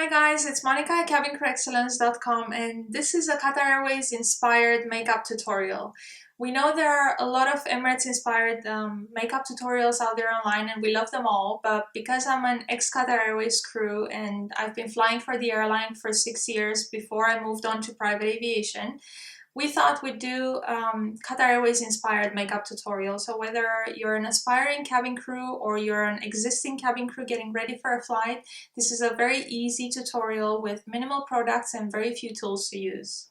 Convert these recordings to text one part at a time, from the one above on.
Hi guys, it's Monica at cabinecrewexcellence.com, and this is a Qatar Airways inspired makeup tutorial. We know there are a lot of Emirates inspired makeup tutorials out there online and we love them all, but because I'm an ex-Qatar Airways crew and I've been flying for the airline for 6 years before I moved on to private aviation, we thought we'd do Qatar Airways inspired makeup tutorial. So whether you're an aspiring cabin crew or you're an existing cabin crew getting ready for a flight, this is a very easy tutorial with minimal products and very few tools to use.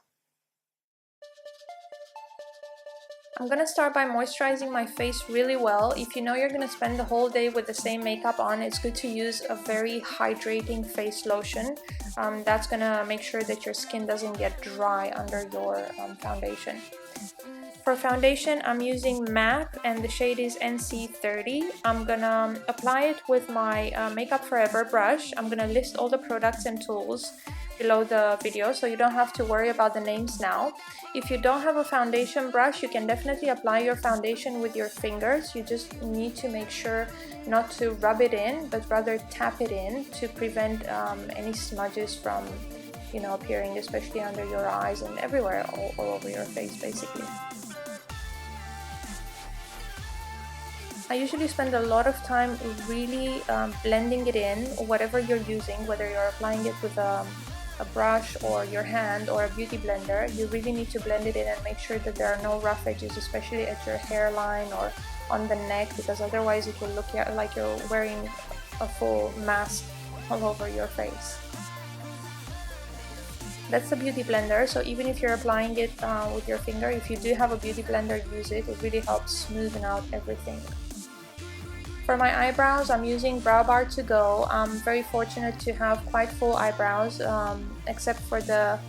I'm gonna start by moisturizing my face really well. If you know you're gonna spend the whole day with the same makeup on, it's good to use a very hydrating face lotion. That's gonna make sure that your skin doesn't get dry under your foundation. For foundation, I'm using MAC and the shade is NC30. I'm gonna apply it with my Makeup Forever brush. I'm gonna list all the products and tools below the video so you don't have to worry about the names now. If you don't have a foundation brush, you can definitely apply your foundation with your fingers. You just need to make sure not to rub it in, but rather tap it in to prevent any smudges from appearing, especially under your eyes and everywhere, all over your face basically. I usually spend a lot of time really blending it in, whatever you're using, whether you're applying it with a brush or your hand or a beauty blender. You really need to blend it in and make sure that there are no rough edges, especially at your hairline or on the neck, because otherwise it will look like you're wearing a full mask all over your face. That's the beauty blender, so even if you're applying it with your finger, if you do have a beauty blender, use it. It really helps smoothen out everything. For my eyebrows, I'm using Brow Bar to Go. I'm very fortunate to have quite full eyebrows, except for the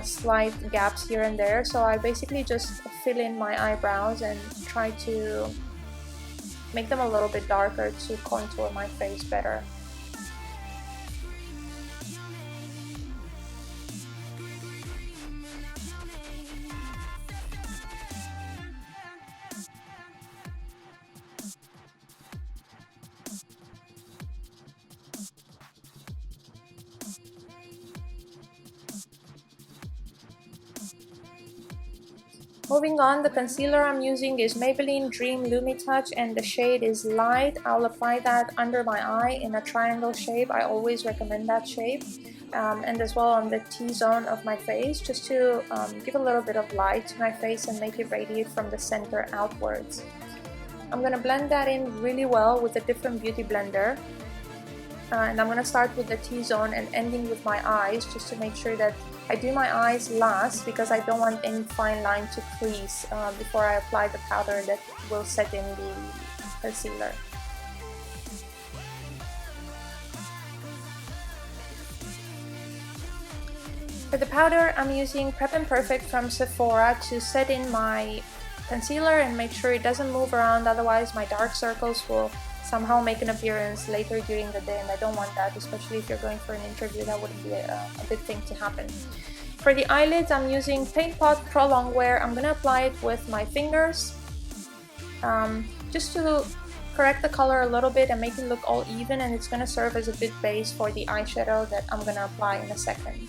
slight gaps here and there. So I basically just fill in my eyebrows and try to make them a little bit darker to contour my face better. Moving on, the concealer I'm using is Maybelline Dream Lumi Touch and the shade is Light. I'll apply that under my eye in a triangle shape. I always recommend that shape. And as well on the T-zone of my face, just to give a little bit of light to my face and make it radiate from the center outwards. I'm going to blend that in really well with a different beauty blender. And I'm going to start with the T-zone and ending with my eyes, just to make sure that I do my eyes last, because I don't want any fine line to crease before I apply the powder that will set in the concealer. For the powder, I'm using Prep and Perfect from Sephora to set in my concealer and make sure it doesn't move around, otherwise my dark circles will somehow make an appearance later during the day, and I don't want that, especially if you're going for an interview. That wouldn't be a good thing to happen. For the eyelids, I'm using Paint Pot Pro Longwear. I'm going to apply it with my fingers just to correct the color a little bit and make it look all even, and it's going to serve as a good base for the eyeshadow that I'm going to apply in a second.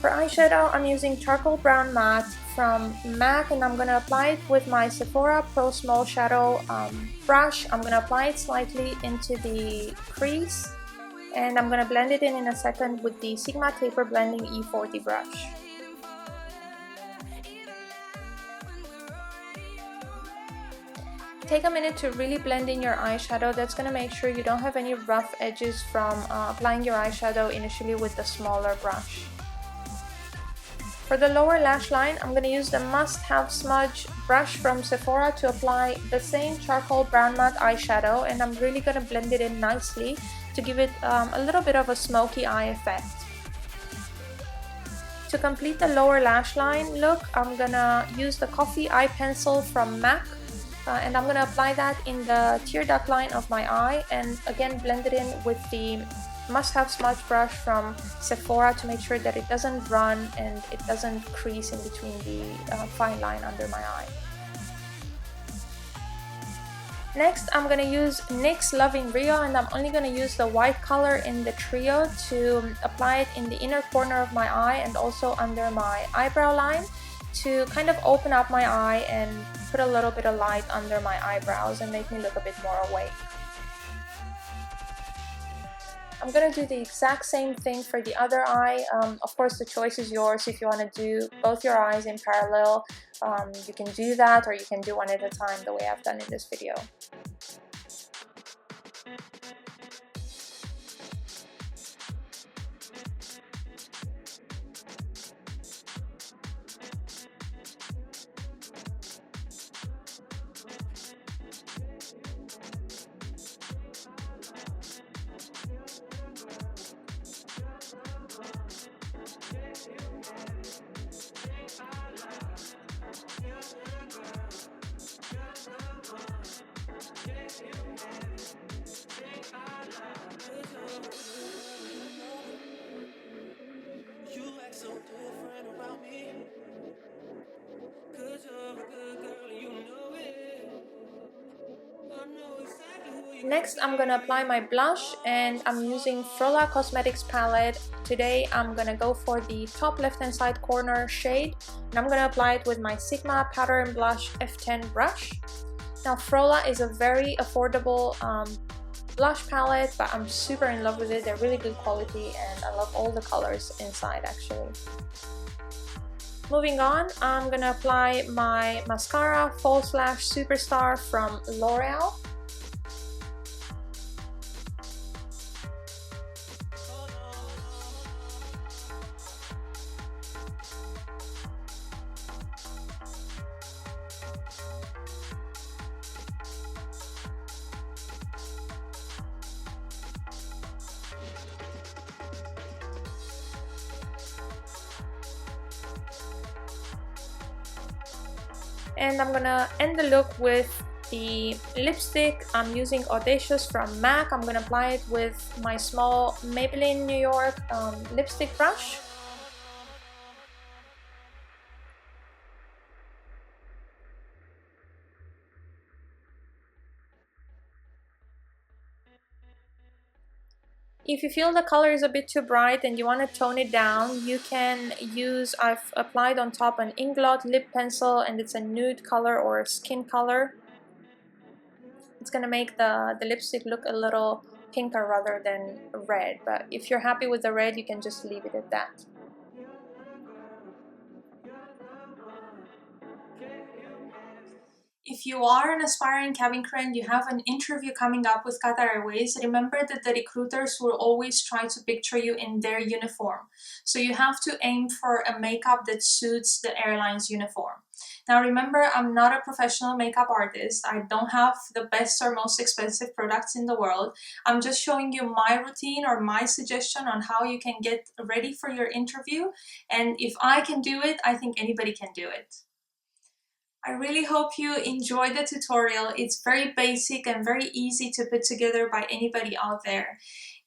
For eyeshadow, I'm using Charcoal Brown Matte from MAC, and I'm going to apply it with my Sephora Pro Small Shadow brush. I'm going to apply it slightly into the crease, and I'm going to blend it in a second with the Sigma Taper Blending E40 brush. Take a minute to really blend in your eyeshadow. That's going to make sure you don't have any rough edges from applying your eyeshadow initially with the smaller brush. For the lower lash line, I'm going to use the Must Have Smudge brush from Sephora to apply the same Charcoal Brown Matte eyeshadow, and I'm really going to blend it in nicely to give it a little bit of a smoky eye effect. To complete the lower lash line look, I'm going to use the Coffee Eye Pencil from MAC, and I'm going to apply that in the tear duct line of my eye, and again blend it in with the Must Have Smudge brush from Sephora to make sure that it doesn't run and it doesn't crease in between the fine line under my eye. Next, I'm gonna use NYX Loving Rio, and I'm only gonna use the white color in the trio to apply it in the inner corner of my eye and also under my eyebrow line to kind of open up my eye and put a little bit of light under my eyebrows and make me look a bit more awake. I'm gonna do the exact same thing for the other eye. Of course, the choice is yours. If you want to do both your eyes in parallel, you can do that, or you can do one at a time the way I've done in this video. Next, I'm gonna apply my blush, and I'm using Frola Cosmetics palette. Today I'm gonna go for the top left hand side corner shade, and I'm gonna apply it with my Sigma Powder and Blush F10 brush. Now Frola is a very affordable blush palette, but I'm super in love with it. They're really good quality and I love all the colors inside actually. Moving on, I'm gonna apply my mascara False Lash Superstar from L'Oreal. And I'm gonna end the look with the lipstick. I'm using Audacious from MAC. I'm gonna apply it with my small Maybelline New York lipstick brush. If you feel the color is a bit too bright and you want to tone it down, you can use, I've applied on top an Inglot lip pencil, and it's a nude color or a skin color. It's going to make the lipstick look a little pinker rather than red, but if you're happy with the red, you can just leave it at that. If you are an aspiring cabin crew and you have an interview coming up with Qatar Airways, remember that the recruiters will always try to picture you in their uniform. So you have to aim for a makeup that suits the airline's uniform. Now remember, I'm not a professional makeup artist. I don't have the best or most expensive products in the world. I'm just showing you my routine or my suggestion on how you can get ready for your interview. And if I can do it, I think anybody can do it. I really hope you enjoyed the tutorial. It's very basic and very easy to put together by anybody out there.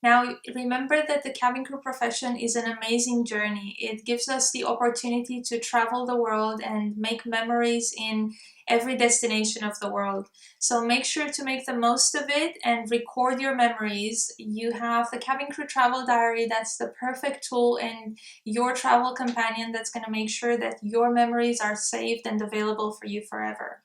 Now, remember that the cabin crew profession is an amazing journey. It gives us the opportunity to travel the world and make memories in every destination of the world. So make sure to make the most of it and record your memories. You have the Cabin Crew Travel Diary. That's the perfect tool and your travel companion that's going to make sure that your memories are saved and available for you forever.